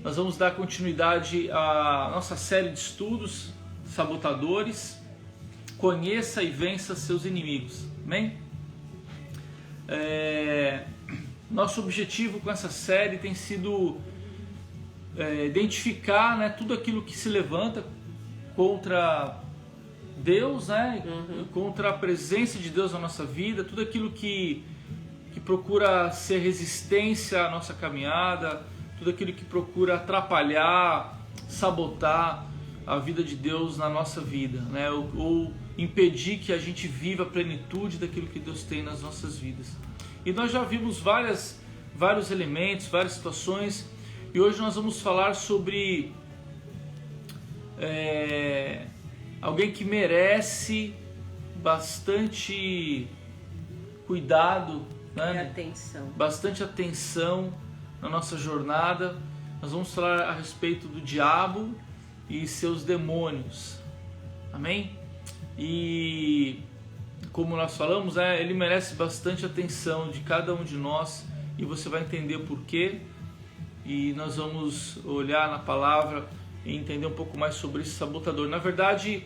Nós vamos dar continuidade à nossa série de estudos, Sabotadores. Conheça e vença seus inimigos. Amém? Nosso objetivo com essa série tem sido identificar, né, tudo aquilo que se levanta contra Deus, né, contra a presença de Deus na nossa vida, tudo aquilo que procura ser resistência à nossa caminhada, tudo aquilo que procura atrapalhar, sabotar a vida de Deus na nossa vida, né, ou impedir que a gente viva a plenitude daquilo que Deus tem nas nossas vidas. E nós já vimos vários elementos, várias situações, e hoje nós vamos falar sobre alguém que merece bastante cuidado, né? Bastante atenção na nossa jornada. Nós vamos falar a respeito do diabo e seus demônios. Amém? E como nós falamos, ele merece bastante atenção de cada um de nós, e você vai entender o porquê. E nós vamos olhar na palavra e entender um pouco mais sobre esse sabotador. Na verdade,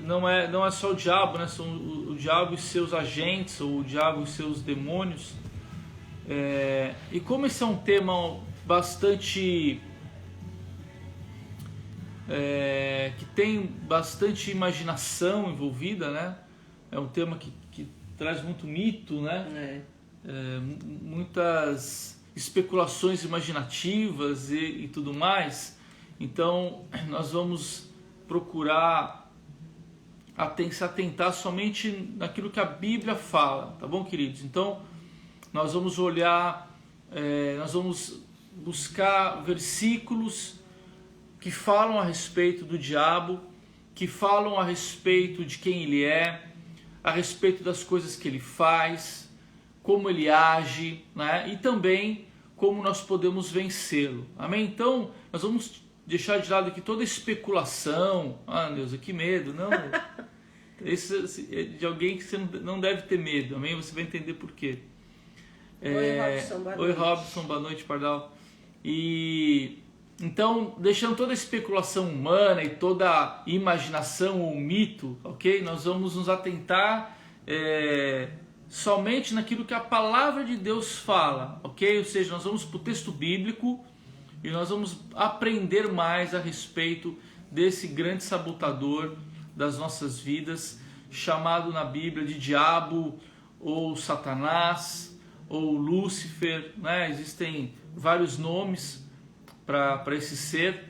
não é só o diabo, né? São o diabo e seus agentes, ou o diabo e seus demônios. E como esse é um tema bastante que tem bastante imaginação envolvida, né? É um tema que traz muito mito, né? Muitas especulações imaginativas e tudo mais. Então nós vamos procurar se atentar somente naquilo que a Bíblia fala, tá bom, queridos? Então nós vamos olhar, nós vamos buscar versículos que falam a respeito do diabo, que falam a respeito de quem ele é, a respeito das coisas que ele faz, como ele age, né? E também como nós podemos vencê-lo. Amém? Então nós vamos deixar de lado aqui toda especulação. Deus, que medo. Não, esse é de alguém que você não deve ter medo. Amém? Você vai entender por quê. Oi, Robson, boa noite. Oi, Robson, boa noite, Pardal. E então, deixando toda a especulação humana e toda a imaginação ou mito, ok? Nós vamos nos atentar somente naquilo que a palavra de Deus fala, ok? Ou seja, nós vamos para o texto bíblico e nós vamos aprender mais a respeito desse grande sabotador das nossas vidas, chamado na Bíblia de diabo ou Satanás ou Lúcifer, né? Existem vários nomes para esse ser,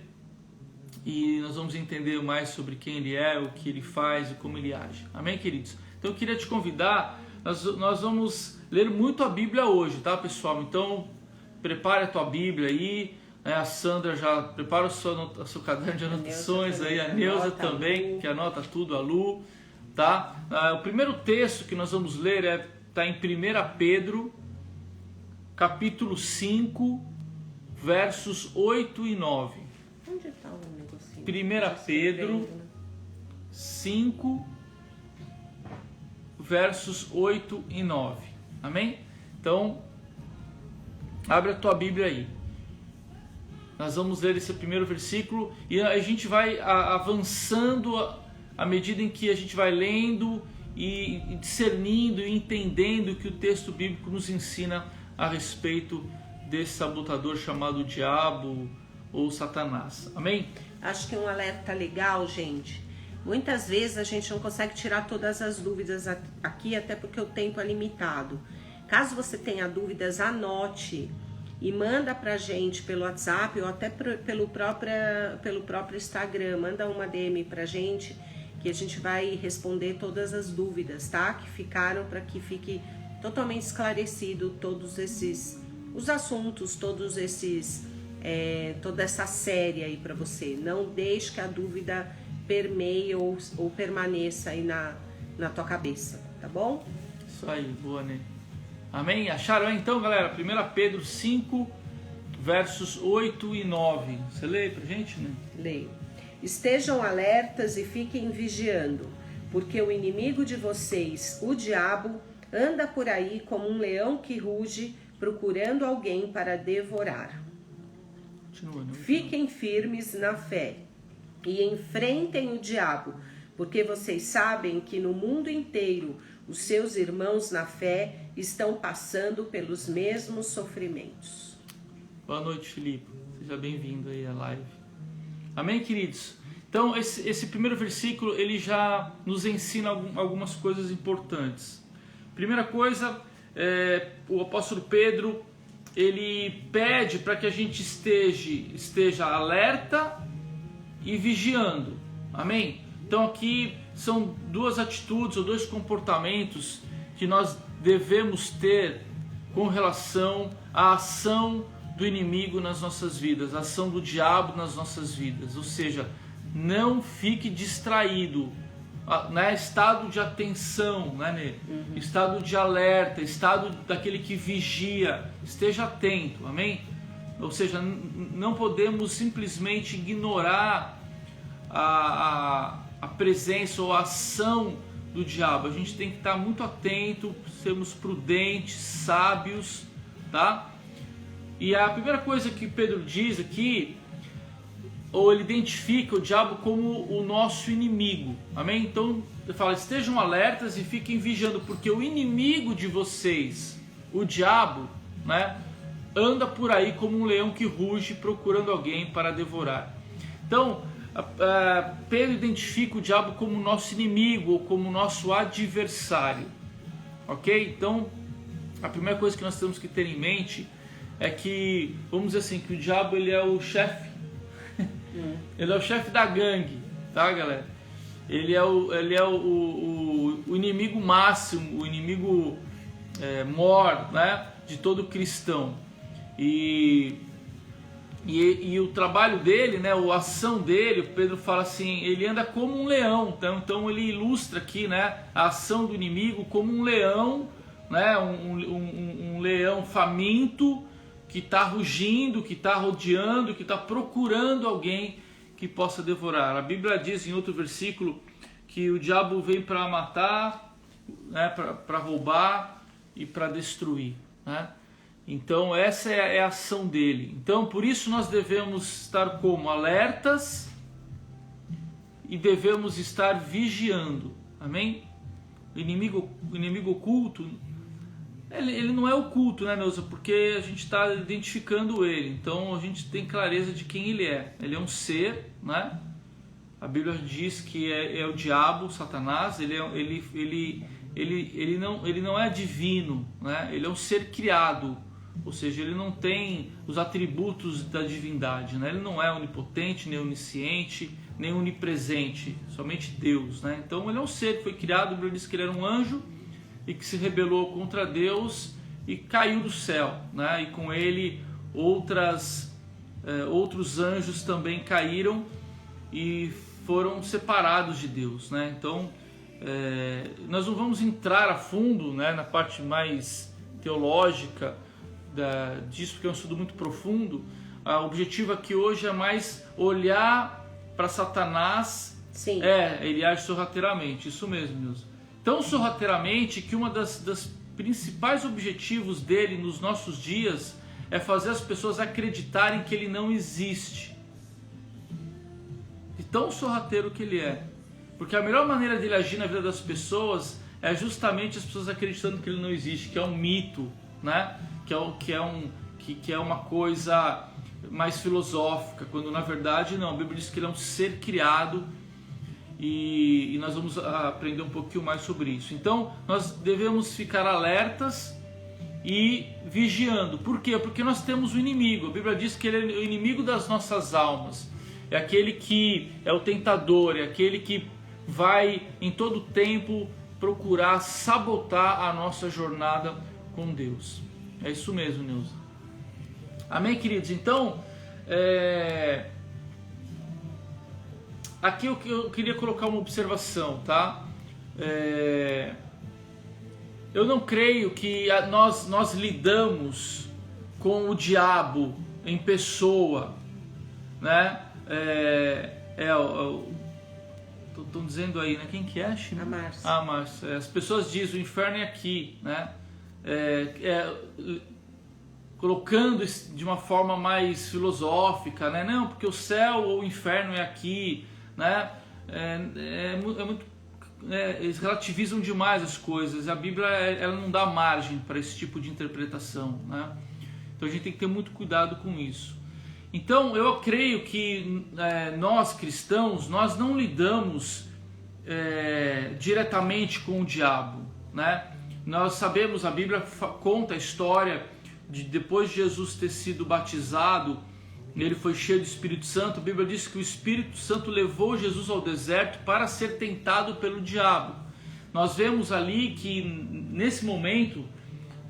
e nós vamos entender mais sobre quem ele é, o que ele faz e como ele age. Amém, queridos? Então eu queria te convidar, nós vamos ler muito a Bíblia hoje, tá, pessoal? Então prepare a tua Bíblia aí, né? A Sandra já prepara o seu caderno de anotações aí, a Neuza também, que anota tudo, a Lu, tá? O primeiro texto que nós vamos ler está em 1 Pedro, capítulo 5, versos 8 e 9. Onde está o negocinho? 1 Pedro 5, versos 8 e 9. Amém? Então, abre a tua Bíblia aí. Nós vamos ler esse primeiro versículo e a gente vai avançando à medida em que a gente vai lendo e discernindo e entendendo o que o texto bíblico nos ensina a respeito desse sabotador chamado diabo ou Satanás. Amém? Acho que um alerta legal, gente. Muitas vezes a gente não consegue tirar todas as dúvidas aqui, até porque o tempo é limitado. Caso você tenha dúvidas, anote e manda pra gente pelo WhatsApp ou até pelo próprio Instagram. Manda uma DM pra gente, que a gente vai responder todas as dúvidas, tá? Que ficaram, para que fique totalmente esclarecido todos os assuntos, todos esses, toda essa série aí para você. Não deixe que a dúvida permeie ou permaneça aí na tua cabeça, tá bom? Isso aí, boa, né? Amém? Acharam aí então, galera? 1 Pedro 5, versos 8 e 9. Você lê aí pra gente, né? Leio. Estejam alertas e fiquem vigiando, porque o inimigo de vocês, o diabo, anda por aí como um leão que ruge, procurando alguém para devorar. Continua, né? Fiquem firmes na fé e enfrentem o diabo, porque vocês sabem que no mundo inteiro os seus irmãos na fé estão passando pelos mesmos sofrimentos. Boa noite, Filipe. Seja bem-vindo aí à live. Amém, queridos? Então, esse primeiro versículo, ele já nos ensina algumas coisas importantes. Primeira coisa, o apóstolo Pedro, ele pede para que a gente esteja alerta e vigiando. Amém? Então aqui são duas atitudes ou dois comportamentos que nós devemos ter com relação à ação do inimigo nas nossas vidas, a ação do diabo nas nossas vidas. Ou seja, não fique distraído, né? Estado de atenção, né? Estado de alerta, estado daquele que vigia, esteja atento, amém? Ou seja, não podemos simplesmente ignorar a presença ou a ação do diabo. A gente tem que estar muito atento, sermos prudentes, sábios, tá? E a primeira coisa que Pedro diz aqui, ou ele identifica o diabo como o nosso inimigo, amém? Então ele fala, estejam alertas e fiquem vigiando, porque o inimigo de vocês, o diabo, né, anda por aí como um leão que ruge procurando alguém para devorar. Então Pedro identifica o diabo como o nosso inimigo ou como o nosso adversário, ok? Então a primeira coisa que nós temos que ter em mente é que, vamos dizer assim, que o diabo ele é o chefe. Ele é o chefe da gangue, tá, galera? Ele é o inimigo máximo, o inimigo mor, né, de todo cristão. E o trabalho dele, né, a ação dele, Pedro fala assim, ele anda como um leão. Então ele ilustra aqui, né, a ação do inimigo como um leão, né, um leão faminto, que está rugindo, que está rodeando, que está procurando alguém que possa devorar. A Bíblia diz em outro versículo que o diabo vem para matar, né, para roubar e para destruir, né? Então essa é a ação dele. Então por isso nós devemos estar como alertas e devemos estar vigiando. Amém? O inimigo oculto, ele não é oculto, né, Neuza? Porque a gente está identificando ele. Então a gente tem clareza de quem ele é. Ele é um ser, né? A Bíblia diz que é o diabo, Satanás. Ele não é divino, né? Ele é um ser criado. Ou seja, ele não tem os atributos da divindade, né? Ele não é onipotente, nem onisciente, nem onipresente. Somente Deus, né? Então ele é um ser que foi criado. A Bíblia diz que ele era um anjo e que se rebelou contra Deus e caiu do céu, né? E com ele outros anjos também caíram e foram separados de Deus, né? Então nós não vamos entrar a fundo, né, na parte mais teológica disso, porque é um estudo muito profundo. O objetivo aqui hoje é mais olhar para Satanás. Sim. Ele age sorrateiramente, isso mesmo, Nilson. Tão sorrateiramente que uma das principais objetivos dele nos nossos dias é fazer as pessoas acreditarem que ele não existe. De tão sorrateiro que ele é. Porque a melhor maneira dele agir na vida das pessoas é justamente as pessoas acreditando que ele não existe, que é um mito, né? Que é uma coisa mais filosófica, quando na verdade não. A Bíblia diz que ele é um ser criado. E nós vamos aprender um pouquinho mais sobre isso. Então nós devemos ficar alertas e vigiando. Por quê? Porque nós temos o inimigo. A Bíblia diz que ele é o inimigo das nossas almas. É aquele que é o tentador, é aquele que vai em todo tempo procurar sabotar a nossa jornada com Deus. É isso mesmo, Neuza. Amém, queridos? Então, aqui eu queria colocar uma observação, tá? Eu não creio que nós lidamos com o diabo em pessoa, né? Estão dizendo aí, né? Quem que é? A Márcia. Ah, Márcia. As pessoas dizem o inferno é aqui, né? colocando de uma forma mais filosófica, né? Não, porque o céu ou o inferno é aqui, né? Eles relativizam demais as coisas. A Bíblia ela não dá margem para esse tipo de interpretação, né? Então a gente tem que ter muito cuidado com isso. Então eu creio que nós cristãos, nós não lidamos diretamente com o diabo, né? Nós sabemos, a Bíblia conta a história de depois de Jesus ter sido batizado, ele foi cheio do Espírito Santo. A Bíblia diz que o Espírito Santo levou Jesus ao deserto para ser tentado pelo diabo. Nós vemos ali que nesse momento,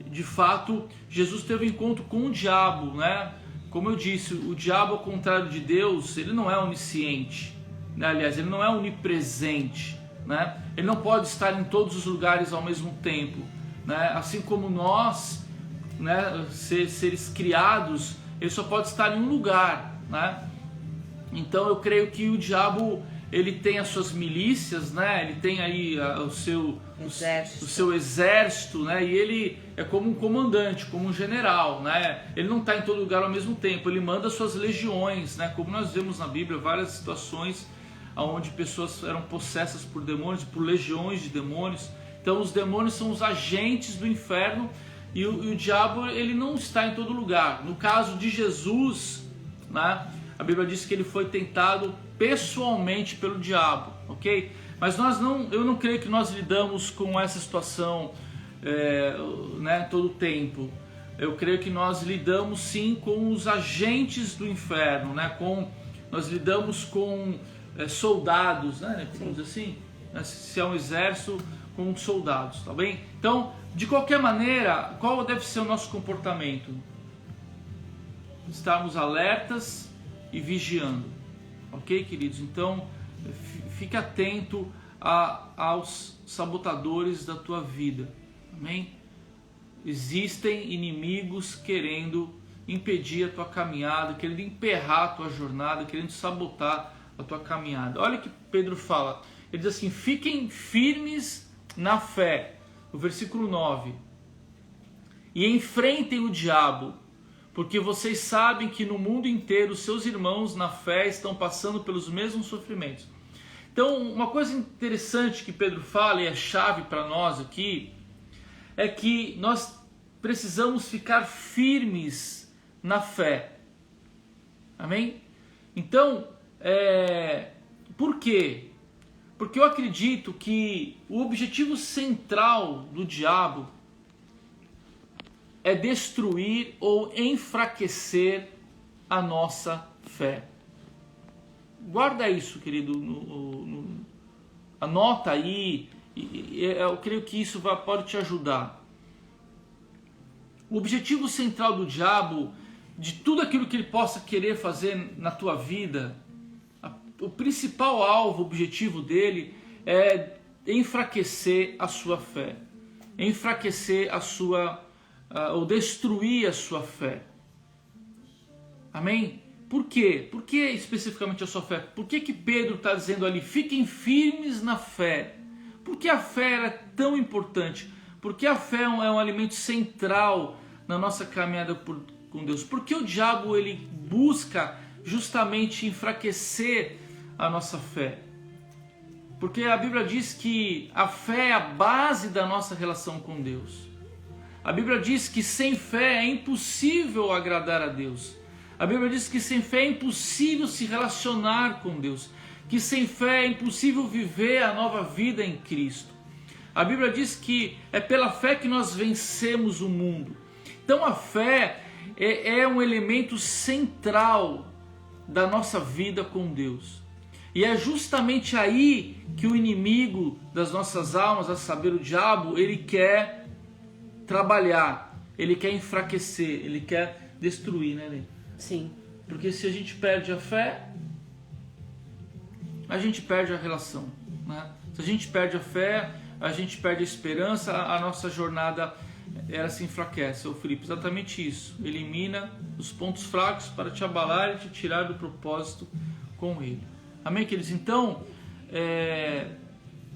de fato, Jesus teve um encontro com o diabo, né? Como eu disse, o diabo, ao contrário de Deus, ele não é onisciente, né? Aliás, ele não é onipresente, né? Ele não pode estar em todos os lugares ao mesmo tempo, né? Assim como nós, né, seres criados, ele só pode estar em um lugar, né? Então eu creio que o diabo, ele tem as suas milícias, né? Ele tem aí o seu exército, né? E ele é como um comandante, como um general, né? Ele não está em todo lugar ao mesmo tempo, ele manda suas legiões, né? Como nós vemos na Bíblia várias situações onde pessoas eram possessas por demônios, por legiões de demônios. Então os demônios são os agentes do inferno. E o diabo, ele não está em todo lugar. No caso de Jesus, né, a Bíblia diz que ele foi tentado pessoalmente pelo diabo, ok? Mas eu não creio que nós lidamos com essa situação né, todo o tempo. Eu creio que nós lidamos sim com os agentes do inferno, né? Nós lidamos com soldados, né? Vamos dizer assim, né? Se é um exército, com soldados, tá bem? Então, de qualquer maneira, qual deve ser o nosso comportamento? Estarmos alertas e vigiando, ok, queridos? Então, fique atento aos sabotadores da tua vida, amém? Existem inimigos querendo impedir a tua caminhada, querendo emperrar a tua jornada, querendo sabotar a tua caminhada. Olha o que Pedro fala, ele diz assim: fiquem firmes na fé, o versículo 9, e enfrentem o diabo, porque vocês sabem que no mundo inteiro seus irmãos na fé estão passando pelos mesmos sofrimentos. Então, uma coisa interessante que Pedro fala, e é chave para nós aqui, é que nós precisamos ficar firmes na fé, amém? Então, por quê? Porque eu acredito que o objetivo central do diabo é destruir ou enfraquecer a nossa fé. Guarda isso, querido, anota aí, eu creio que isso pode te ajudar. O objetivo central do diabo, de tudo aquilo que ele possa querer fazer na tua vida, o principal alvo, o objetivo dele é enfraquecer a sua fé, enfraquecer ou destruir a sua fé. Amém? Por quê? Por que especificamente a sua fé? Por que Pedro está dizendo ali, fiquem firmes na fé? Por que a fé é tão importante? Porque a fé é um alimento central na nossa caminhada com Deus. Porque o diabo ele busca justamente enfraquecer a nossa fé. Porque a Bíblia diz que a fé é a base da nossa relação com Deus. A Bíblia diz que sem fé é impossível agradar a Deus. A Bíblia diz que sem fé é impossível se relacionar com Deus. Que sem fé é impossível viver a nova vida em Cristo. A Bíblia diz que é pela fé que nós vencemos o mundo. Então a fé é um elemento central da nossa vida com Deus. E é justamente aí que o inimigo das nossas almas, a saber, o diabo, ele quer trabalhar, ele quer enfraquecer, ele quer destruir, né, Lê? Sim. Porque se a gente perde a fé, a gente perde a relação, né? Se a gente perde a fé, a gente perde a esperança, a nossa jornada ela se enfraquece. O Felipe, exatamente isso. Elimina os pontos fracos para te abalar e te tirar do propósito com ele. Amém, queridos? Então,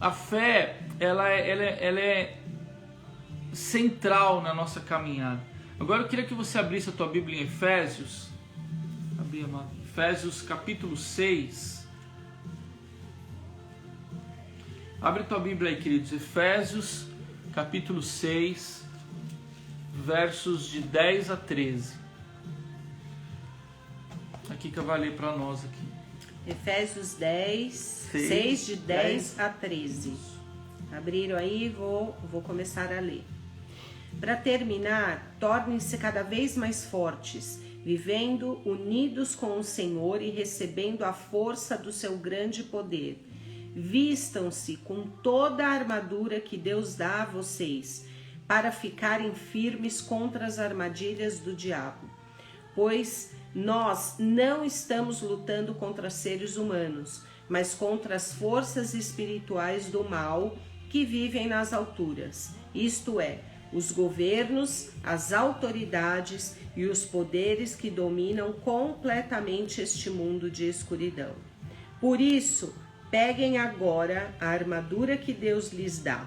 a fé ela é central na nossa caminhada. Agora eu queria que você abrisse a tua Bíblia em Efésios. Efésios capítulo 6. Abre tua Bíblia aí, queridos. Efésios capítulo 6, versos de 10 a 13. Aqui que eu vou ler para nós aqui. Efésios 6 de 10 a 13. Abriram aí, vou começar a ler. Para terminar, tornem-se cada vez mais fortes, vivendo unidos com o Senhor e recebendo a força do seu grande poder. Vistam-se com toda a armadura que Deus dá a vocês, para ficarem firmes contra as armadilhas do diabo. Pois nós não estamos lutando contra seres humanos, mas contra as forças espirituais do mal que vivem nas alturas, isto é, os governos, as autoridades e os poderes que dominam completamente este mundo de escuridão. Por isso, peguem agora a armadura que Deus lhes dá.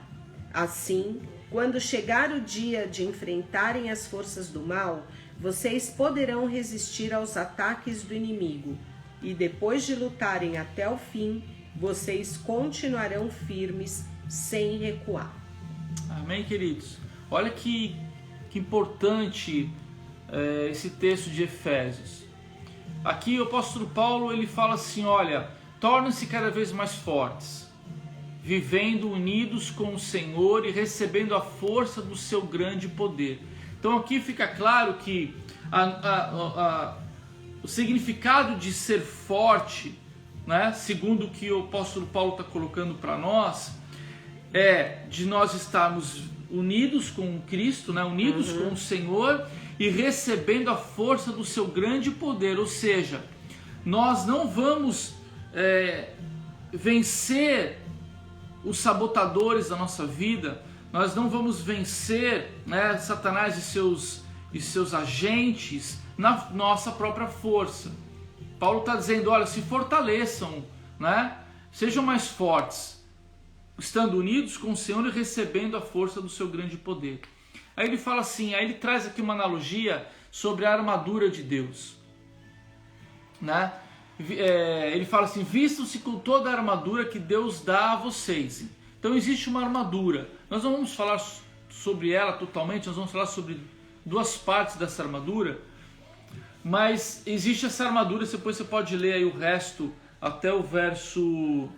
Assim, quando chegar o dia de enfrentarem as forças do mal, vocês poderão resistir aos ataques do inimigo. E depois de lutarem até o fim, vocês continuarão firmes sem recuar. Amém, queridos? Olha que importante esse texto de Efésios. Aqui o apóstolo Paulo ele fala assim, olha, tornem-se cada vez mais fortes, vivendo unidos com o Senhor e recebendo a força do seu grande poder. Então aqui fica claro que o significado de ser forte, né, segundo o que o apóstolo Paulo está colocando para nós, é de nós estarmos unidos com Cristo, né, unidos com o Senhor e recebendo a força do seu grande poder. Ou seja, nós não vamos vencer os sabotadores da nossa vida, nós não vamos vencer, né, Satanás e seus agentes na nossa própria força. Paulo está dizendo, olha, se fortaleçam, né, sejam mais fortes, estando unidos com o Senhor e recebendo a força do seu grande poder. Aí ele fala assim, aí ele traz aqui uma analogia sobre a armadura de Deus, né? Ele fala assim, vistam-se com toda a armadura que Deus dá a vocês. Então existe uma armadura, nós não vamos falar sobre ela totalmente, nós vamos falar sobre duas partes dessa armadura, mas existe essa armadura, depois você pode ler aí o resto até o verso...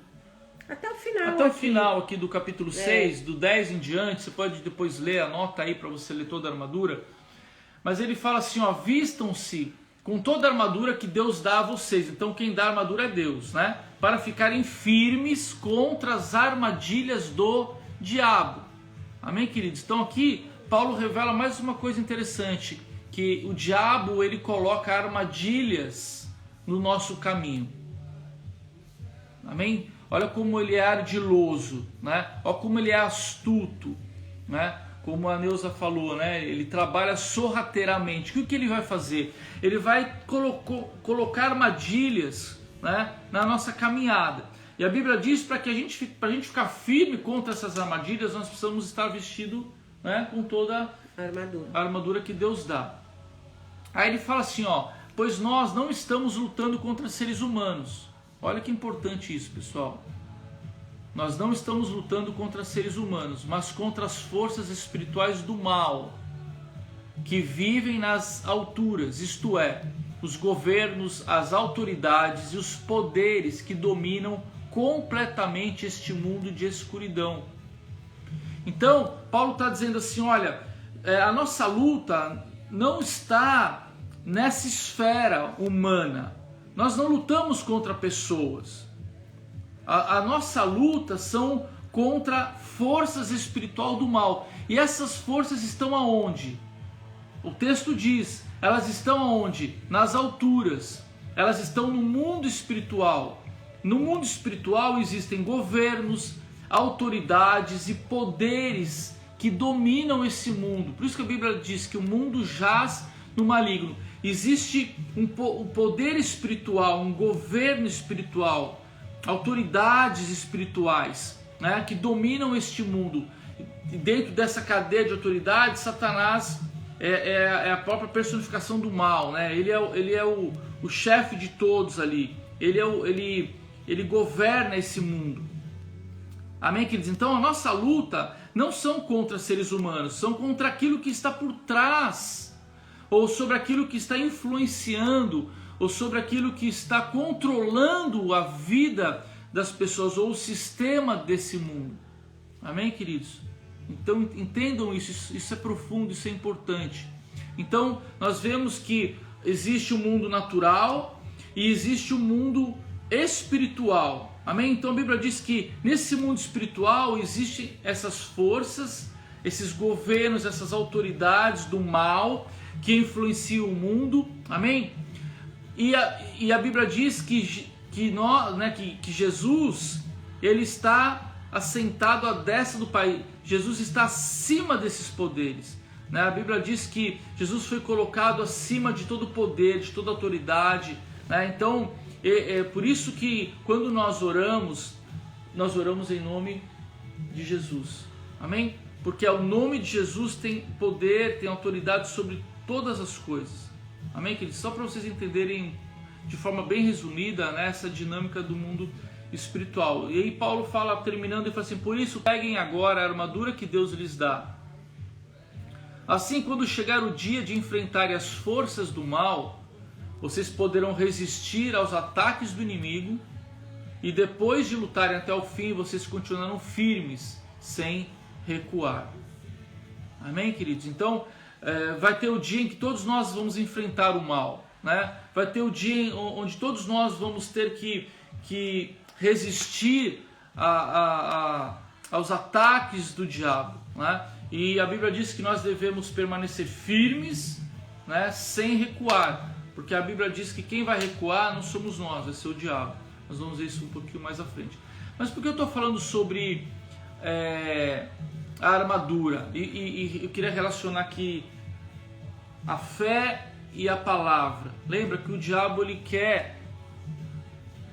Até o final. Até o final aqui do capítulo 6, do 10 em diante, você pode depois ler, anota aí para você ler toda a armadura. Mas ele fala assim, ó, vistam-se com toda a armadura que Deus dá a vocês. Então quem dá a armadura é Deus, né? Para ficarem firmes contra as armadilhas do diabo. Amém, queridos? Então aqui Paulo revela mais uma coisa interessante, que o diabo ele coloca armadilhas no nosso caminho. Amém? Olha como ele é ardiloso, né? Olha como ele é astuto, né? Como a Neuza falou, né? Ele trabalha sorrateiramente. O que ele vai fazer? Ele vai colocar armadilhas, né, na nossa caminhada. E a Bíblia diz para a gente ficar firme contra essas armadilhas, nós precisamos estar vestido, né, com toda a armadura que Deus dá. Aí ele fala assim, ó, pois nós não estamos lutando contra seres humanos. Olha que importante isso, pessoal. Nós não estamos lutando contra seres humanos, mas contra as forças espirituais do mal, que vivem nas alturas, isto é, os governos, as autoridades e os poderes que dominam completamente este mundo de escuridão. Então, Paulo está dizendo assim, olha, a nossa luta não está nessa esfera humana. Nós não lutamos contra pessoas. A nossa luta são contra forças espirituais do mal. E essas forças estão aonde? O texto diz, elas estão aonde? Nas alturas. Elas estão no mundo espiritual. No mundo espiritual existem governos, autoridades e poderes que dominam esse mundo. Por isso que a Bíblia diz que o mundo jaz no maligno. Existe um poder espiritual, um governo espiritual, autoridades espirituais, né, que dominam este mundo. E dentro dessa cadeia de autoridades, Satanás é a própria personificação do mal, né? Ele é o chefe de todos ali. Ele governa esse mundo. Amém, queridos? Então a nossa luta não são contra seres humanos, são contra aquilo que está por trás, ou sobre aquilo que está influenciando, ou sobre aquilo que está controlando a vida das pessoas, ou o sistema desse mundo. Amém, queridos? Então entendam isso é profundo, isso é importante. Então nós vemos que existe o mundo natural e existe o mundo espiritual. Amém? Então a Bíblia diz que nesse mundo espiritual existem essas forças, esses governos, essas autoridades do mal que influenciam o mundo. Amém? E a Bíblia diz que Jesus, ele está assentado à destra do Pai. Jesus está acima desses poderes. Né? A Bíblia diz que Jesus foi colocado acima de todo poder, de toda autoridade. Né? Então, é por isso que quando nós oramos em nome de Jesus. Amém? Porque o nome de Jesus tem poder, tem autoridade sobre todas as coisas. Amém, queridos? Só para vocês entenderem de forma bem resumida, né, essa dinâmica do mundo espiritual. E aí Paulo fala, terminando, e fala assim: por isso peguem agora a armadura que Deus lhes dá. Assim, quando chegar o dia de enfrentarem as forças do mal, vocês poderão resistir aos ataques do inimigo, e depois de lutarem até o fim, vocês continuarão firmes, sem recuar. Amém, queridos? Então, vai ter o dia em que todos nós vamos enfrentar o mal, né? Vai ter o dia onde todos nós vamos ter que resistir aos ataques do diabo, né? E a Bíblia diz que nós devemos permanecer firmes, né, sem recuar, porque a Bíblia diz que quem vai recuar não somos nós, vai ser o diabo. Nós vamos ver isso um pouquinho mais à frente. Mas por que eu estou falando sobre a armadura? E eu queria relacionar aqui a fé e a palavra. Lembra que o diabo, ele quer,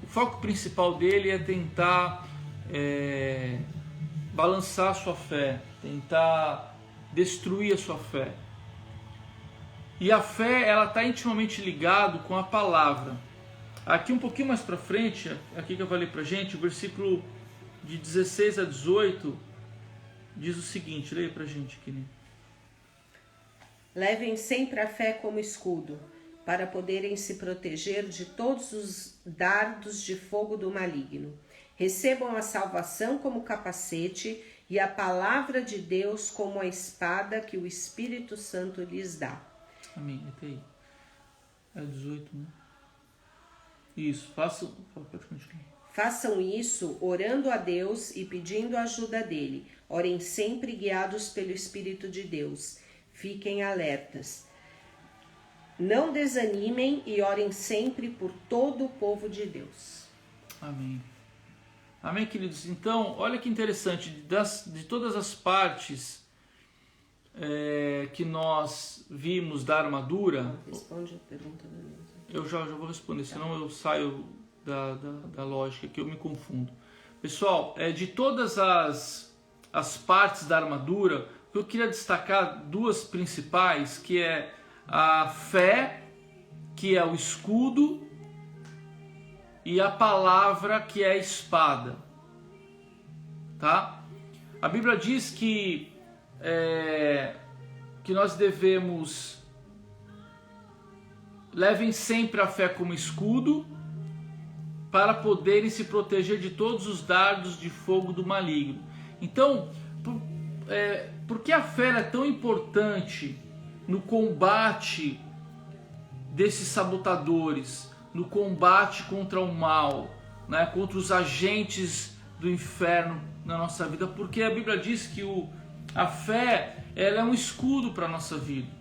o foco principal dele é tentar balançar a sua fé, tentar destruir a sua fé. E a fé, ela está intimamente ligada com a palavra. Aqui um pouquinho mais para frente, aqui que eu falei para gente, o versículo de 16 a 18 diz o seguinte, leia para gente aqui, né? Levem sempre a fé como escudo, para poderem se proteger de todos os dardos de fogo do maligno. Recebam a salvação como capacete e a palavra de Deus como a espada que o Espírito Santo lhes dá. Amém, até aí. É 18, né? Isso, pode continuar. Façam isso orando a Deus e pedindo a ajuda dele. Orem sempre guiados pelo Espírito de Deus. Fiquem alertas. Não desanimem e orem sempre por todo o povo de Deus. Amém. Amém, queridos? Então, olha que interessante, de todas as partes que nós vimos da armadura... Responde a pergunta da Neuza. Eu já vou responder, senão eu saio da lógica, que eu me confundo. Pessoal, de todas as partes da armadura, eu queria destacar duas principais, que é a fé, que é o escudo, e a palavra, que é a espada. Tá? A Bíblia diz que nós devemos... Levem sempre a fé como escudo, para poderem se proteger de todos os dardos de fogo do maligno. Então, por que a fé é tão importante no combate desses sabotadores, no combate contra o mal, né, contra os agentes do inferno na nossa vida? Porque a Bíblia diz que a fé, ela é um escudo para a nossa vida.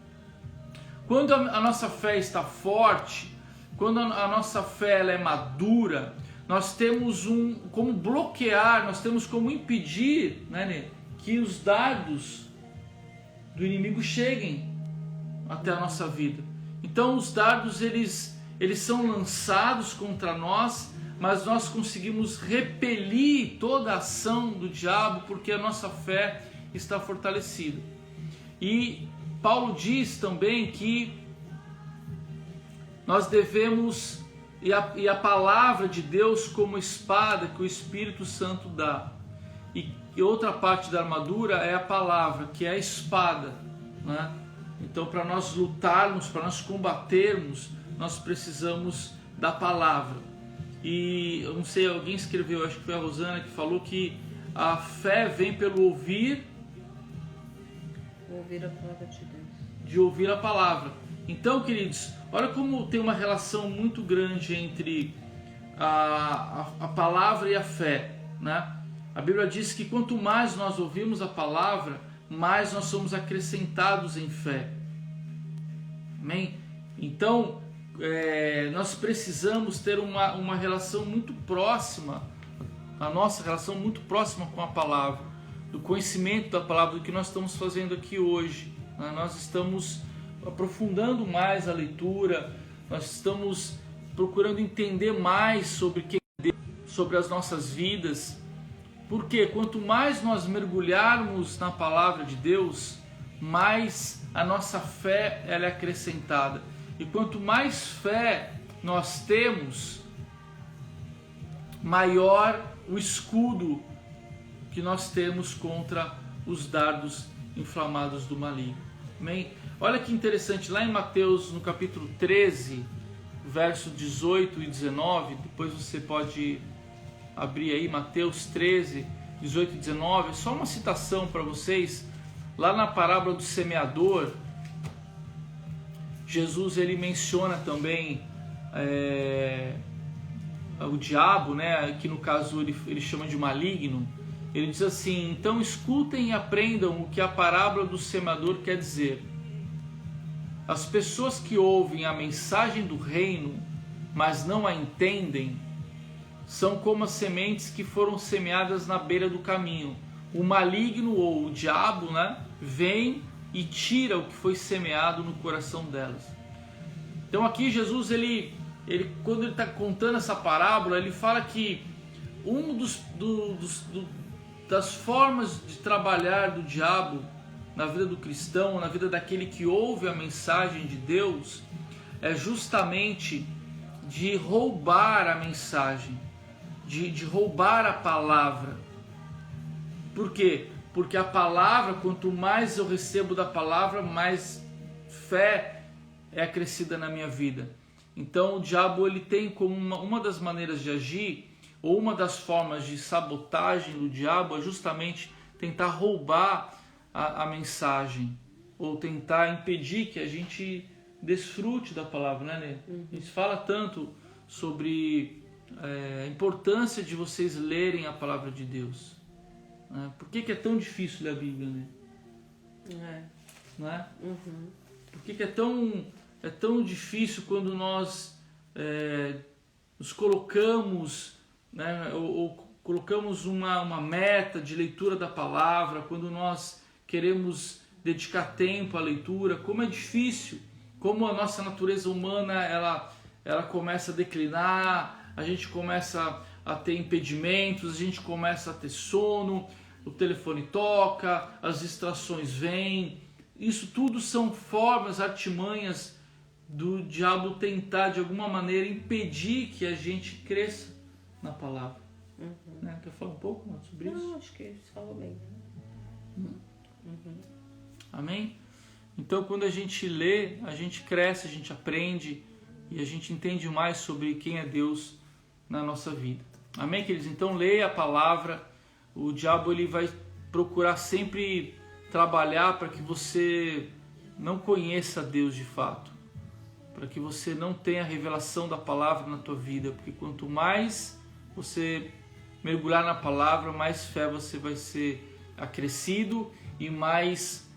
Quando a nossa fé está forte, quando a nossa fé ela é madura, nós temos como bloquear, nós temos como impedir, né, que os dardos do inimigo cheguem até a nossa vida. Então os dardos eles são lançados contra nós, mas nós conseguimos repelir toda a ação do diabo porque a nossa fé está fortalecida. E Paulo diz também que nós devemos, e a palavra de Deus como espada que o Espírito Santo dá. E outra parte da armadura é a palavra, que é a espada, né? Então, para nós lutarmos, para nós combatermos, nós precisamos da palavra. E eu não sei, alguém escreveu, acho que foi a Rosana que falou que a fé vem pelo ouvir a palavra de Deus. De ouvir a palavra. Então, queridos, olha como tem uma relação muito grande entre a palavra e a fé, né? A Bíblia diz que quanto mais nós ouvimos a palavra, mais nós somos acrescentados em fé. Amém? Então, nós precisamos ter uma relação muito próxima, a nossa relação muito próxima com a palavra, do conhecimento da palavra, do que nós estamos fazendo aqui hoje, né? Nós estamos aprofundando mais a leitura, nós estamos procurando entender mais sobre quem é Deus, sobre as nossas vidas, porque quanto mais nós mergulharmos na palavra de Deus, mais a nossa fé ela é acrescentada. E quanto mais fé nós temos, maior o escudo que nós temos contra os dardos inflamados do maligno. Amém? Olha que interessante, lá em Mateus, no capítulo 13, verso 18 e 19, depois você pode abrir aí, Mateus 13, 18 e 19, é só uma citação para vocês. Lá na parábola do semeador, Jesus ele menciona também o diabo, né, que no caso ele chama de maligno. Ele diz assim: então escutem e aprendam o que a parábola do semeador quer dizer. As pessoas que ouvem a mensagem do reino, mas não a entendem, são como as sementes que foram semeadas na beira do caminho. O maligno ou o diabo, né, vem e tira o que foi semeado no coração delas. Então aqui Jesus, quando ele está contando essa parábola, ele fala que das formas de trabalhar do diabo na vida do cristão, na vida daquele que ouve a mensagem de Deus, é justamente de roubar a mensagem, de roubar a palavra. Por quê? Porque a palavra, quanto mais eu recebo da palavra, mais fé é acrescida na minha vida. Então o diabo ele tem como uma das maneiras de agir, ou uma das formas de sabotagem do diabo, é justamente tentar roubar a mensagem, ou tentar impedir que a gente desfrute da palavra, né, Nê? A gente fala tanto sobre a importância de vocês lerem a palavra de Deus. Né? Por que é tão difícil ler a Bíblia, né? Não é? Uhum. Por que é tão difícil quando nós nos colocamos, né, ou colocamos uma meta de leitura da palavra, quando nós queremos dedicar tempo à leitura? Como é difícil, como a nossa natureza humana ela começa a declinar, a gente começa a ter impedimentos, a gente começa a ter sono, o telefone toca, as distrações vêm. Isso tudo são formas, artimanhas do diabo tentar de alguma maneira impedir que a gente cresça na palavra. Uhum. Né? Quer falar um pouco sobre isso? Não, acho que você falou bem. Uhum. Amém? Então quando a gente lê, a gente cresce, a gente aprende e a gente entende mais sobre quem é Deus na nossa vida. Amém, queridos? Então leia a palavra. O diabo ele vai procurar sempre trabalhar para que você não conheça Deus de fato, para que você não tenha a revelação da palavra na tua vida, porque quanto mais você mergulhar na palavra, mais fé você vai ser acrescido e mais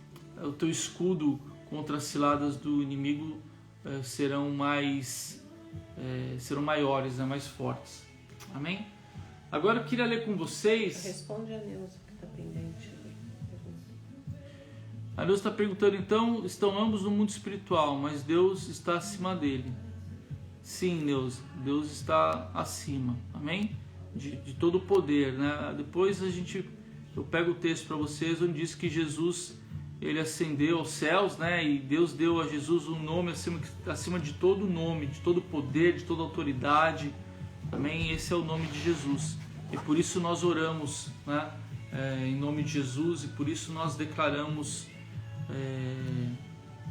o teu escudo contra as ciladas do inimigo serão maiores, né, mais fortes. Amém? Agora eu queria ler com vocês. Responde a Neuza que está pendente. A Neuza está perguntando, então, estão ambos no mundo espiritual, mas Deus está acima dele. Sim, Neuza, Deus está acima, amém? De todo o poder, né? Depois eu pego o texto para vocês, onde diz que Jesus ele ascendeu aos céus, né? E Deus deu a Jesus um nome acima de todo nome, de todo poder, de toda autoridade. Amém? Esse é o nome de Jesus. E por isso nós oramos, né? Em nome de Jesus, e por isso nós declaramos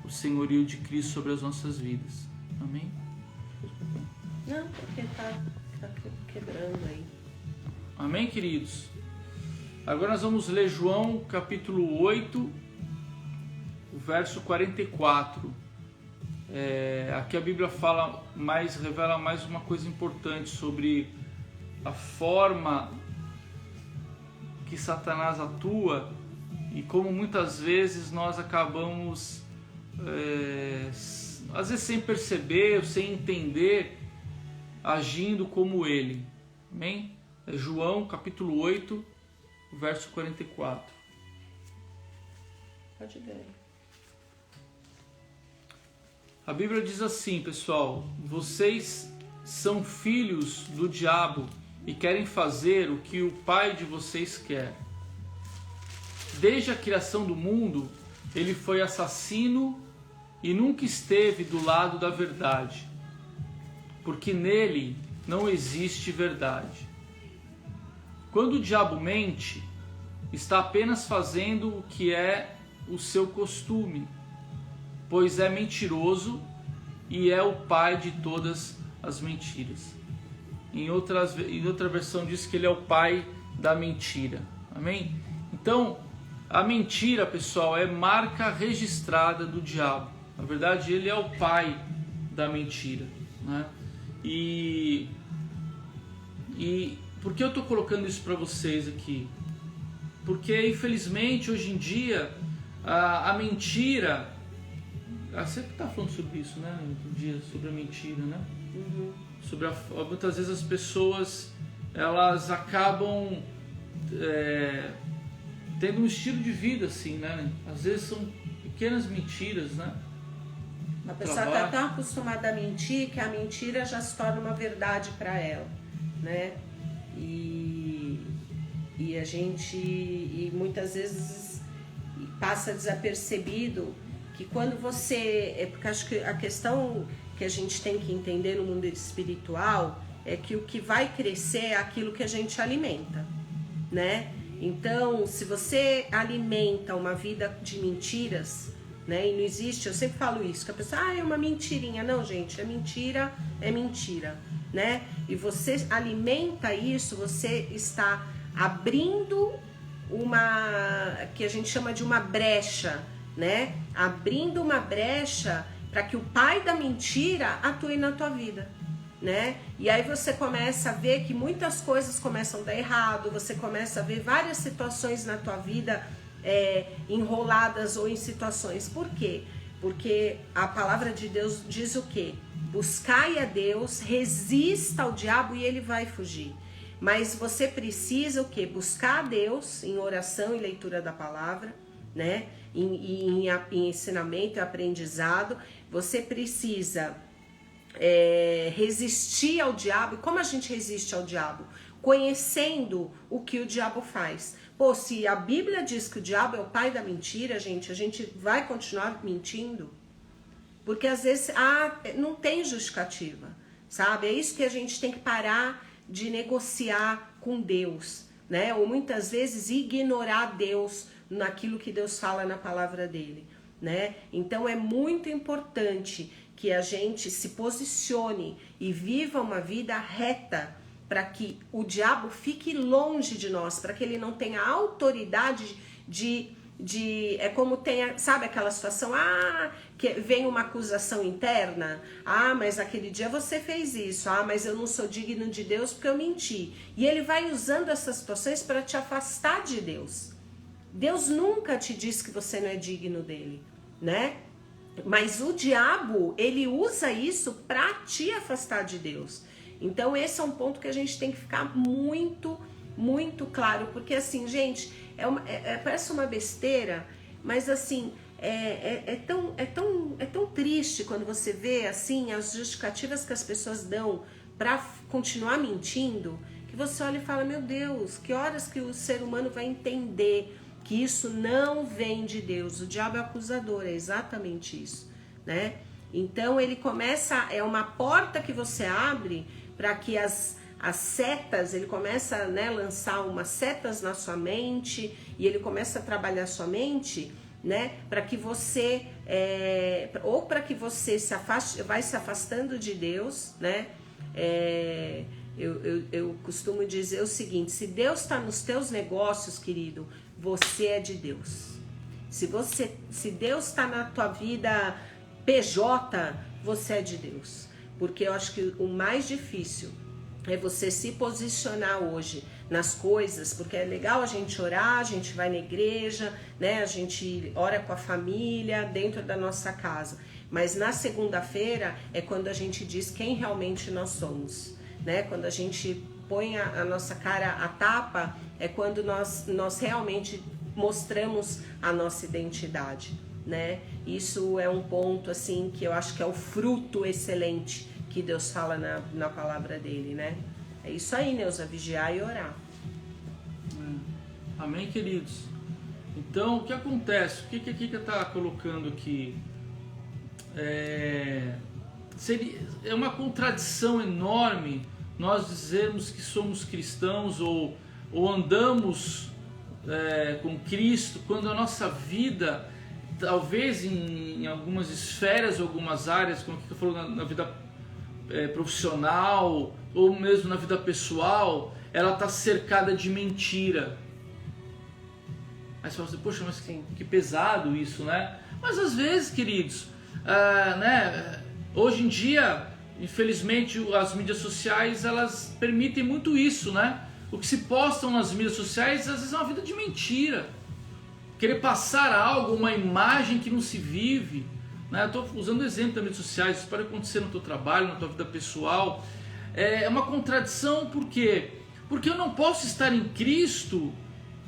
o senhorio de Cristo sobre as nossas vidas. Amém? Não, porque tá quebrando aí. Amém, queridos? Agora nós vamos ler João capítulo 8, o verso 44. Aqui a Bíblia revela mais uma coisa importante sobre a forma que Satanás atua e como muitas vezes nós acabamos, às vezes sem perceber, sem entender, agindo como ele. Amém? João capítulo 8, verso 44. Pode ver. A Bíblia diz assim, pessoal: vocês são filhos do diabo e querem fazer o que o pai de vocês quer. Desde a criação do mundo, ele foi assassino e nunca esteve do lado da verdade, porque nele não existe verdade. Quando o diabo mente, está apenas fazendo o que é o seu costume, pois é mentiroso e é o pai de todas as mentiras. Em outra versão diz que ele é o pai da mentira. Amém? Então, a mentira, pessoal, é marca registrada do diabo. Na verdade, ele é o pai da mentira, né? E por que eu estou colocando isso para vocês aqui? Porque, infelizmente, hoje em dia, a mentira... Você que está falando sobre isso, né? Um dia, sobre a mentira, né? Uhum. Muitas vezes as pessoas, elas acabam tendo um estilo de vida assim, né? Às vezes são pequenas mentiras, né? A pessoa está tão acostumada a mentir que a mentira já se torna uma verdade para ela, né? E a gente muitas vezes passa desapercebido que quando você... Porque acho que a questão que a gente tem que entender no mundo espiritual é que o que vai crescer é aquilo que a gente alimenta, né? Então, se você alimenta uma vida de mentiras, né? E não existe, eu sempre falo isso, que a pessoa, é uma mentirinha. Não, gente, é mentira, né? E você alimenta isso, você está abrindo que a gente chama de uma brecha, né? Abrindo uma brecha para que o pai da mentira atue na tua vida, né? E aí você começa a ver que muitas coisas começam a dar errado, você começa a ver várias situações na tua vida enroladas ou em situações. Por quê? Porque a palavra de Deus diz o quê? Buscai a Deus, resista ao diabo e ele vai fugir. Mas você precisa o quê? Buscar a Deus em oração e leitura da palavra, né? Em ensinamento e aprendizado. Você precisa resistir ao diabo. E como a gente resiste ao diabo? Conhecendo o que o diabo faz. Pô, se a Bíblia diz que o diabo é o pai da mentira, gente, a gente vai continuar mentindo? Porque às vezes não tem justificativa, sabe? É isso que a gente tem que parar de negociar com Deus, né? Ou muitas vezes ignorar Deus naquilo que Deus fala na palavra dele, né? Então é muito importante que a gente se posicione e viva uma vida reta para que o diabo fique longe de nós, para que ele não tenha autoridade é como tem, sabe aquela situação, que vem uma acusação interna, mas aquele dia você fez isso, mas eu não sou digno de Deus porque eu menti. E ele vai usando essas situações para te afastar de Deus. Deus nunca te disse que você não é digno dele, né? Mas o diabo, ele usa isso para te afastar de Deus. Então esse é um ponto que a gente tem que ficar muito, muito claro, porque assim, gente, parece uma besteira, mas assim, é tão triste quando você vê assim as justificativas que as pessoas dão para continuar mentindo, que você olha e fala, meu Deus, que horas que o ser humano vai entender que isso não vem de Deus. O diabo é acusador, é exatamente isso, né? Então ele começa, é uma porta que você abre para que as setas, ele começa, né, lançar umas setas na sua mente, e ele começa a trabalhar sua mente, né, para que você, ou para que você se afaste, vai se afastando de Deus, né? Eu costumo dizer o seguinte: se Deus está nos teus negócios, querido, você é de Deus. Se Deus está na tua vida PJ, você é de Deus. Porque eu acho que o mais difícil é você se posicionar hoje nas coisas, porque é legal a gente orar, a gente vai na igreja, né? A gente ora com a família dentro da nossa casa. Mas na segunda-feira é quando a gente diz quem realmente nós somos, né? Quando a gente põe a nossa cara à tapa, é quando nós realmente mostramos a nossa identidade, né? Isso é um ponto assim que eu acho que é o fruto excelente que Deus fala na palavra dele, né? É isso aí, Neuza, vigiar e orar. Amém, queridos? Então, o que acontece? O que a Kika está colocando aqui? É uma contradição enorme nós dizermos que somos cristãos ou andamos com Cristo, quando a nossa vida, talvez em algumas esferas, algumas áreas, como a Kika falou, na vida profissional ou mesmo na vida pessoal, ela está cercada de mentira. Aí você fala assim, poxa, mas que pesado isso, né? Mas às vezes, queridos, né, hoje em dia, infelizmente, as mídias sociais, elas permitem muito isso, né? O que se postam nas mídias sociais, às vezes é uma vida de mentira. Querer passar algo, uma imagem que não se vive, né? Eu estou usando o exemplo das mídias sociais, isso pode acontecer no teu trabalho, na tua vida pessoal. É uma contradição, por quê? Porque eu não posso estar em Cristo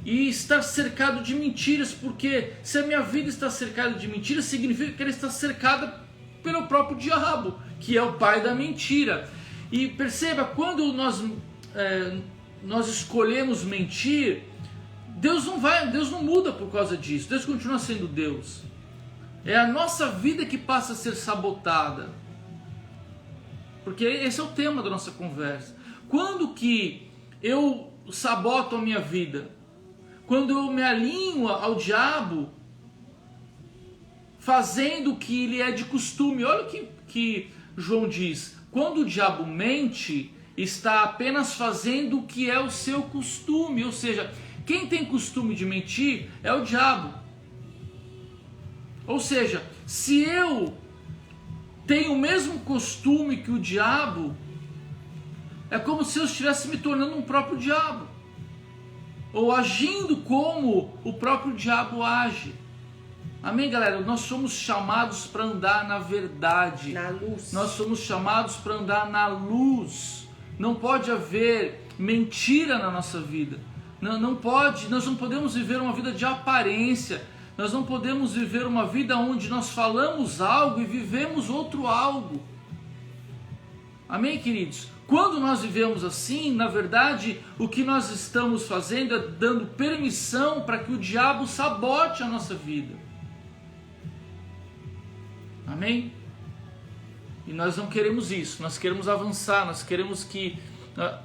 e estar cercado de mentiras, porque se a minha vida está cercada de mentiras, significa que ela está cercada pelo próprio diabo, que é o pai da mentira. E perceba, quando nós escolhemos mentir, Deus não muda por causa disso, Deus continua sendo Deus. É a nossa vida que passa a ser sabotada, porque esse é o tema da nossa conversa. Quando que eu saboto a minha vida? Quando eu me alinho ao diabo, fazendo o que ele é de costume. Olha o que João diz: quando o diabo mente, está apenas fazendo o que é o seu costume. Ou seja, quem tem costume de mentir é o diabo. Ou seja, se eu tenho o mesmo costume que o diabo, é como se eu estivesse me tornando um próprio diabo, ou agindo como o próprio diabo age. Amém, galera? Nós somos chamados para andar na verdade, na luz. Nós somos chamados para andar na luz. Não pode haver mentira na nossa vida. Nós não podemos viver uma vida de aparência. Nós não podemos viver uma vida onde nós falamos algo e vivemos outro algo. Amém, queridos? Quando nós vivemos assim, na verdade, o que nós estamos fazendo é dando permissão para que o diabo sabote a nossa vida. Amém? E nós não queremos isso, nós queremos avançar, nós queremos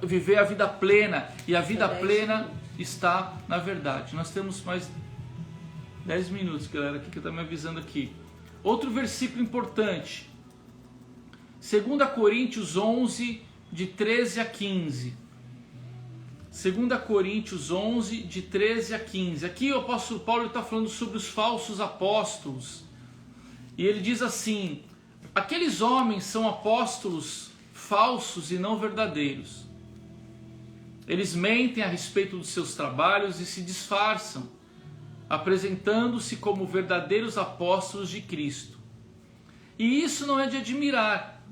viver a vida plena. E a vida plena está na verdade. Nós temos mais 10 minutos, galera, que está me avisando aqui. Outro versículo importante. 2 Coríntios 11, de 13 a 15. 2 Coríntios 11, de 13 a 15. Aqui o apóstolo Paulo está falando sobre os falsos apóstolos. E ele diz assim: aqueles homens são apóstolos falsos e não verdadeiros. Eles mentem a respeito dos seus trabalhos e se disfarçam, apresentando-se como verdadeiros apóstolos de Cristo. E isso não é de admirar,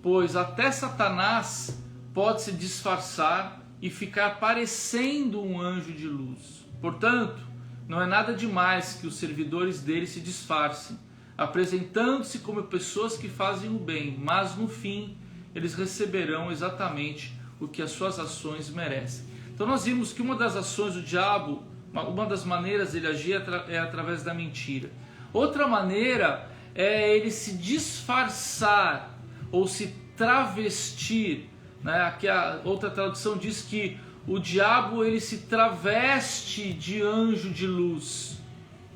pois até Satanás pode se disfarçar e ficar parecendo um anjo de luz. Portanto, não é nada demais que os servidores dele se disfarcem, apresentando-se como pessoas que fazem o bem, mas no fim eles receberão exatamente o que as suas ações merecem. Então nós vimos que uma das ações do diabo, Uma das maneiras dele agir é através da mentira. Outra maneira é ele se disfarçar ou se travestir, né? Aqui a outra tradução diz que o diabo ele se traveste de anjo de luz,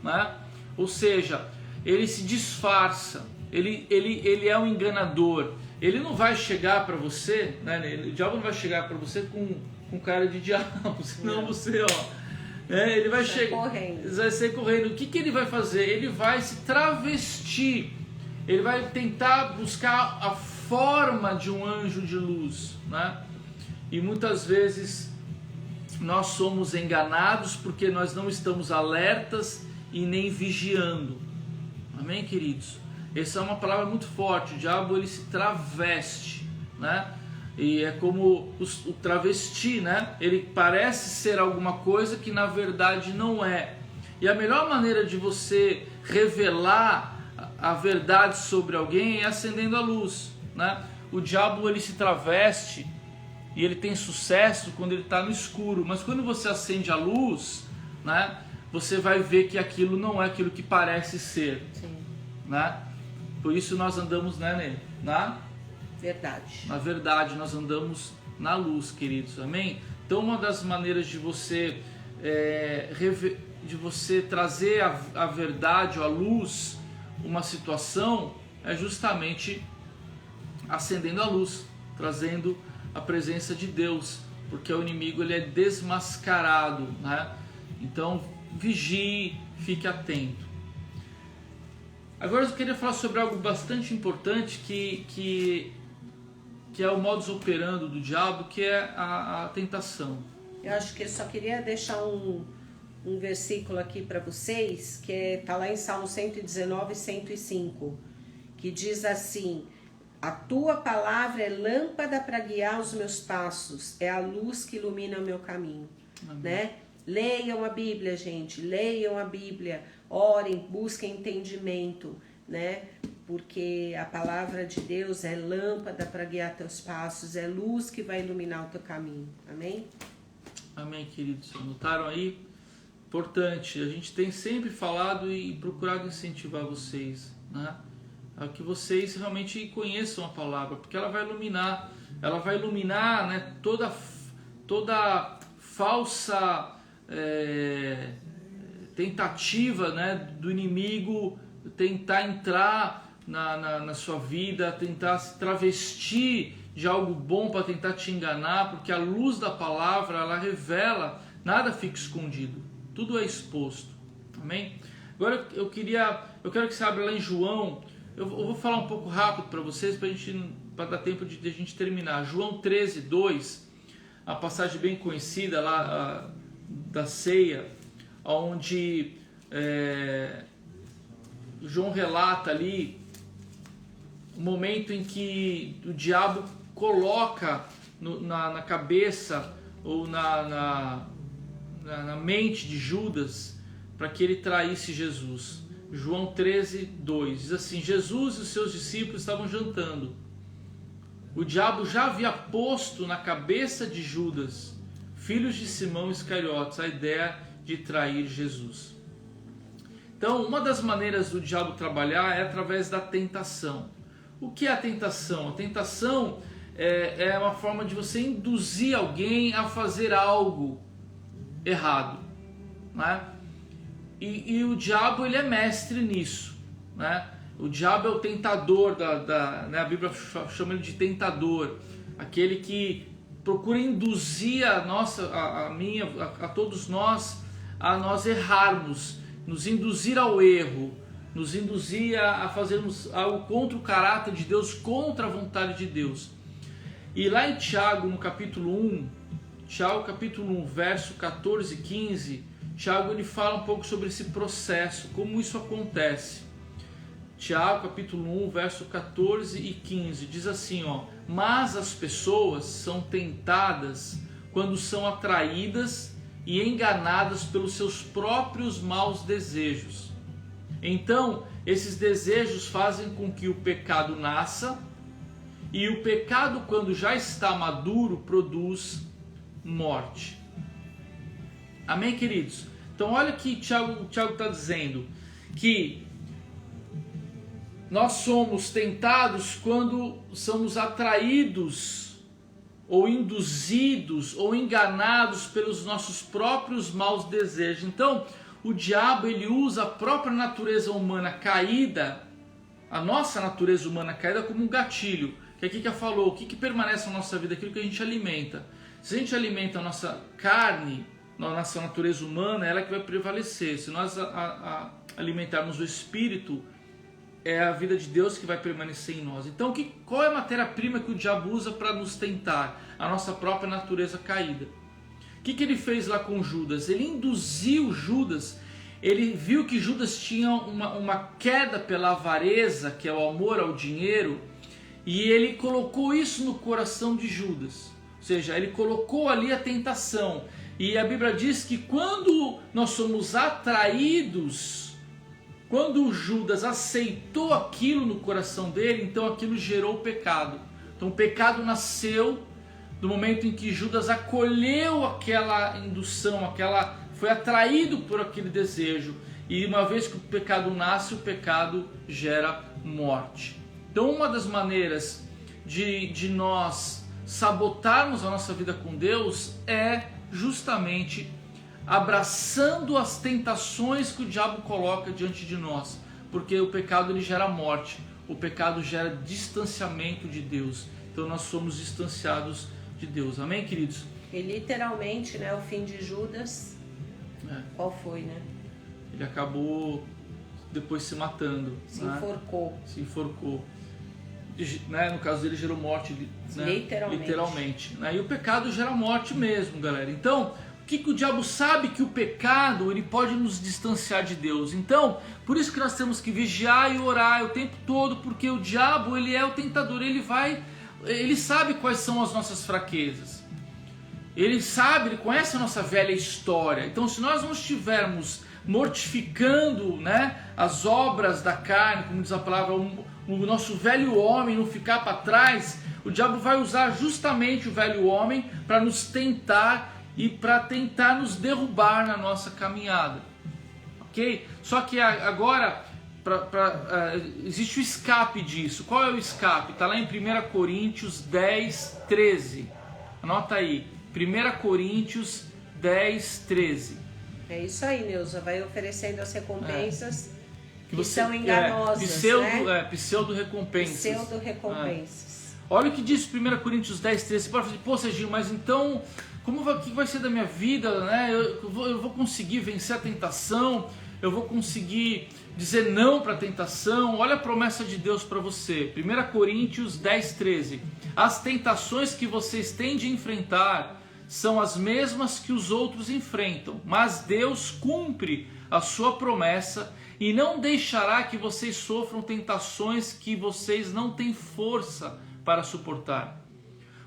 né? Ou seja, ele se disfarça, ele é um enganador. Ele não vai chegar para você, né? O diabo não vai chegar para você com cara de diabo, senão você, ele vai chegar, vai sair correndo. O que ele vai fazer? Ele vai se travestir, ele vai tentar buscar a forma de um anjo de luz, né? E muitas vezes nós somos enganados porque nós não estamos alertas e nem vigiando. Amém, queridos? Essa é uma palavra muito forte. O diabo ele se traveste, né? E é como o travesti, né? Ele parece ser alguma coisa que na verdade não é. E a melhor maneira de você revelar a verdade sobre alguém é acendendo a luz, né? O diabo ele se traveste e ele tem sucesso quando ele está no escuro, mas quando você acende a luz, né? Você vai ver que aquilo não é aquilo que parece ser. Sim. Né? Por isso nós andamos, né, na verdade. Na verdade, nós andamos na luz, queridos. Amém? Então, uma das maneiras de você trazer a verdade ou a luz, uma situação, é justamente acendendo a luz, trazendo a presença de Deus, porque o inimigo ele é desmascarado, né? Então, vigie, fique atento. Agora eu queria falar sobre algo bastante importante que é o modus operandi do diabo, que é a tentação. Eu acho que eu só queria deixar um versículo aqui para vocês, que está lá em Salmo 119, 105, que diz assim: a tua palavra é lâmpada para guiar os meus passos, é a luz que ilumina o meu caminho. Né? Leiam a Bíblia, gente, leiam a Bíblia, orem, busquem entendimento, né? Porque a palavra de Deus é lâmpada para guiar teus passos, é luz que vai iluminar o teu caminho. Amém? Amém, queridos. Notaram aí? Importante, a gente tem sempre falado e procurado incentivar vocês, né? A que vocês realmente conheçam a palavra, porque ela vai iluminar, né, toda falsa tentativa, né, do inimigo tentar entrar na sua vida, tentar se travestir de algo bom para tentar te enganar, porque a luz da palavra ela revela, nada fica escondido, tudo é exposto. Amém? Agora eu quero que você abra lá em João. Eu vou falar um pouco rápido para vocês para dar tempo de a gente terminar. João 13, 2, a passagem bem conhecida lá da ceia, onde João relata ali o momento em que o diabo coloca na cabeça ou na mente de Judas para que ele traísse Jesus. João 13, 2 diz assim: Jesus e os seus discípulos estavam jantando. O diabo já havia posto na cabeça de Judas, filho de Simão Iscariotes, a ideia de trair Jesus. Então, uma das maneiras do diabo trabalhar é através da tentação. O que é a tentação? A tentação é uma forma de você induzir alguém a fazer algo errado, né? E o diabo ele é mestre nisso, né? O diabo é o tentador, né? A Bíblia chama ele de tentador, aquele que procura induzir a todos nós a nós errarmos, nos induzir ao erro, nos induzir a fazermos algo contra o caráter de Deus, contra a vontade de Deus. E lá em Tiago, no capítulo 1, verso 14 e 15, Tiago ele fala um pouco sobre esse processo, como isso acontece. Tiago, capítulo 1, verso 14 e 15, diz assim, mas as pessoas são tentadas quando são atraídas e enganadas pelos seus próprios maus desejos. Então, esses desejos fazem com que o pecado nasça, e o pecado, quando já está maduro, produz morte. Amém, queridos? Então olha que o Tiago está dizendo, que nós somos tentados quando somos atraídos ou induzidos ou enganados pelos nossos próprios maus desejos. Então o diabo, ele usa a própria natureza humana caída, a nossa natureza humana caída, como um gatilho. Que aqui que falou, o que permanece na nossa vida? Aquilo que a gente alimenta. Se a gente alimenta a nossa carne, a nossa natureza humana, ela é que vai prevalecer. Se nós alimentarmos o Espírito, é a vida de Deus que vai permanecer em nós. Então, qual é a matéria-prima que o diabo usa para nos tentar? A nossa própria natureza caída. O que ele fez lá com Judas? Ele induziu Judas, ele viu que Judas tinha uma queda pela avareza, que é o amor ao dinheiro, e ele colocou isso no coração de Judas. Ou seja, ele colocou ali a tentação. E a Bíblia diz que quando nós somos atraídos, quando Judas aceitou aquilo no coração dele, então aquilo gerou o pecado. Então o pecado nasceu do momento em que Judas acolheu aquela indução, foi atraído por aquele desejo. E uma vez que o pecado nasce, o pecado gera morte. Então uma das maneiras de nós sabotarmos a nossa vida com Deus é justamente abraçando as tentações que o diabo coloca diante de nós, porque o pecado, ele gera morte, o pecado gera distanciamento de Deus, então nós somos distanciados de Deus, amém, queridos? E literalmente, né, o fim de Judas, qual foi, né? Ele acabou depois se matando, se enforcou. Né? No caso dele, gerou morte, né? Literalmente. Né? E o pecado gera morte mesmo, galera. Então, o que o diabo sabe? Que o pecado, ele pode nos distanciar de Deus. Então, por isso que nós temos que vigiar e orar o tempo todo, porque o diabo, ele é o tentador, ele sabe quais são as nossas fraquezas. Ele conhece a nossa velha história. Então, se nós não estivermos mortificando, né, as obras da carne, como diz a palavra, o nosso velho homem não ficar para trás, o diabo vai usar justamente o velho homem para nos tentar e para tentar nos derrubar na nossa caminhada, ok? Só que agora existe o escape disso. Qual é o escape? Está lá em 1 Coríntios 10, 13. Anota aí, 1 Coríntios 10, 13. É isso aí, Neuza, vai oferecendo as recompensas que são enganosas, pseudo-recompensas. Pseudo-recompensas. Olha o que diz 1 Coríntios 10, 13. Você pode falar, pô, Serginho, mas então, o que vai ser da minha vida? Né? Eu vou conseguir vencer a tentação? Eu vou conseguir dizer não para a tentação? Olha a promessa de Deus para você. 1 Coríntios 10, 13. As tentações que vocês têm de enfrentar são as mesmas que os outros enfrentam, mas Deus cumpre a sua promessa e não deixará que vocês sofram tentações que vocês não têm força para suportar.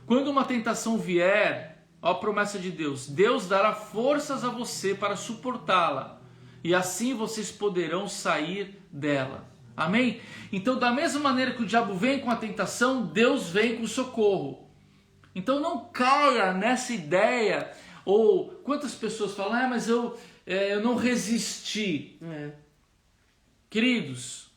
Quando uma tentação vier, ó a promessa de Deus, Deus dará forças a você para suportá-la, e assim vocês poderão sair dela. Amém? Então, da mesma maneira que o diabo vem com a tentação, Deus vem com o socorro. Então não caia nessa ideia, ou quantas pessoas falam, mas eu não resisti. Queridos,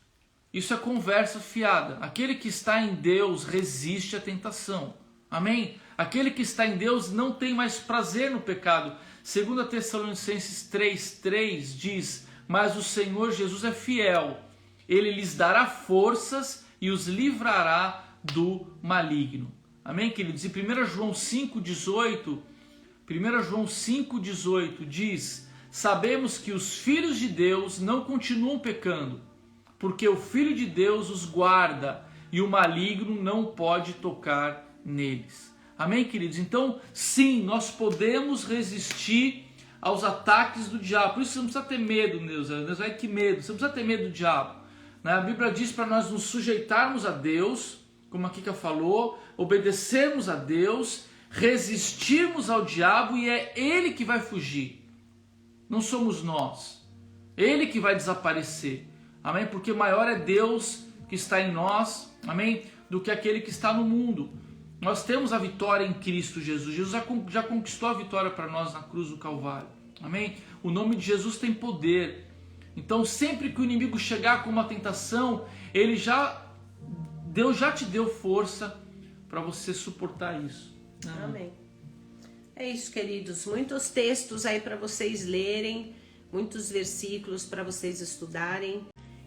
isso é conversa fiada. Aquele que está em Deus resiste à tentação. Amém? Aquele que está em Deus não tem mais prazer no pecado. 2 Tessalonicenses 3:3 diz, mas o Senhor Jesus é fiel. Ele lhes dará forças e os livrará do maligno. Amém, queridos? E 1 João 5,18 diz, sabemos que os filhos de Deus não continuam pecando, porque o Filho de Deus os guarda e o maligno não pode tocar neles. Amém, queridos? Então, sim, nós podemos resistir aos ataques do diabo. Por isso você não precisa ter medo, Neuza. Que medo? Você não precisa ter medo do diabo. A Bíblia diz para nós nos sujeitarmos a Deus, como a Kika falou, obedecermos a Deus, resistirmos ao diabo e é ele que vai fugir. Não somos nós. Ele que vai desaparecer. Amém? Porque maior é Deus que está em nós, amém? Do que aquele que está no mundo. Nós temos a vitória em Cristo Jesus. Jesus já conquistou a vitória para nós na cruz do Calvário. Amém? O nome de Jesus tem poder. Então, sempre que o inimigo chegar com uma tentação, Deus já te deu força para você suportar isso. Amém. É isso, queridos. Muitos textos aí para vocês lerem, muitos versículos para vocês estudarem.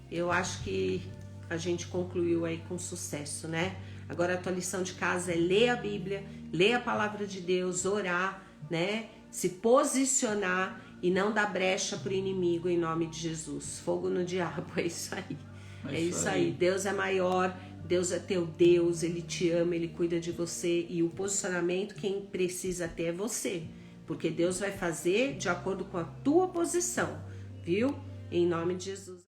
Eu acho que a gente concluiu aí com sucesso, né? Agora a tua lição de casa é ler a Bíblia, ler a palavra de Deus, orar, né? Se posicionar e não dar brecha para o inimigo em nome de Jesus. Fogo no diabo, é isso aí. É isso aí. Deus é maior, Deus é teu Deus, Ele te ama, Ele cuida de você. E o posicionamento quem precisa ter é você. Porque Deus vai fazer de acordo com a tua posição, viu? Em nome de Jesus.